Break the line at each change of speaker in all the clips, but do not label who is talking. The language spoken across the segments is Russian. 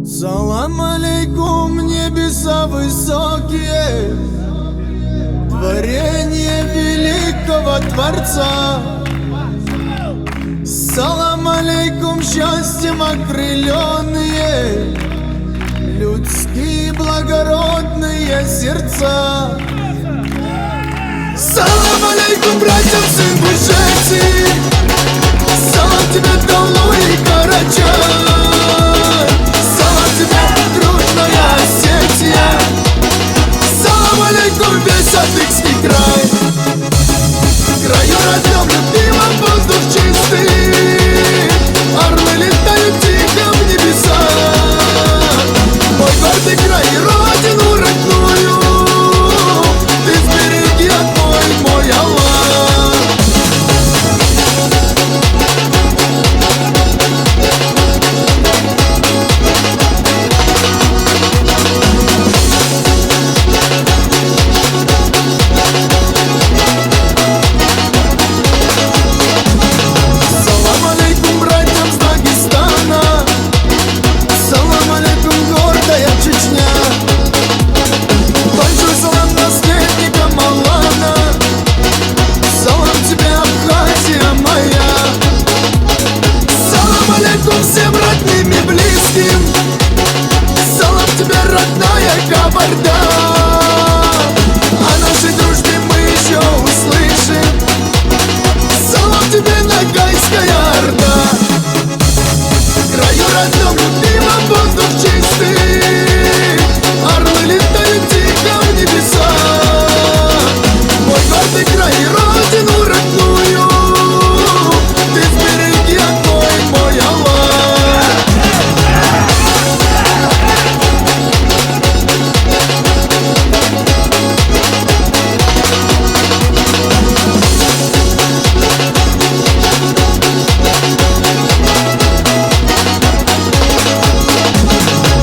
Салам алейкум, небеса высокие, творение великого Творца. Салам алейкум, счастьем окрыленные, людские благородные сердца. Салам алейкум, братьям, сын Бушети, салам тебе, Талу и Карачай, салам тебе, дружная Осетия, салам алейкум, весь Адыгский край. В краю родном любимом воздух чистый, орлы летают тихо в небеса. Мой гордый край и родину родную ты сбереги, отмой, мой Аллах. Салам алейкум, братьям с Дагестана, салам алейкум, гордая Чечня. Большой салам наследникам Алана, салам тебе, Абхазия моя. Салам алейкум всем родным и близким, салам тебе, родная Кабарда. О нашей дружбе мы еще услышим, салам тебе, Ногайская Орда. В краю родном любимом воздух чистый, орлы летают тихо в небеса. Мой гордый край и родину родную ты сбереги, отмой, мой Аллах.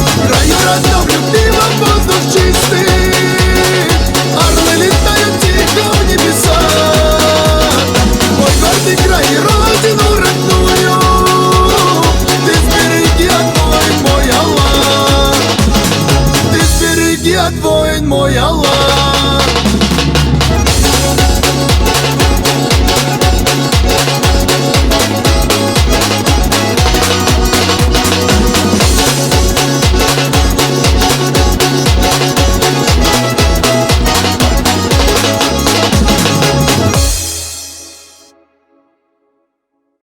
В краю родном любимом воздух чистый, орлы летают тихо в небеса. Мой гордый край и родину родную ты сбереги, отмой, мой Аллах. Ты сбереги, отмой, мой Аллах.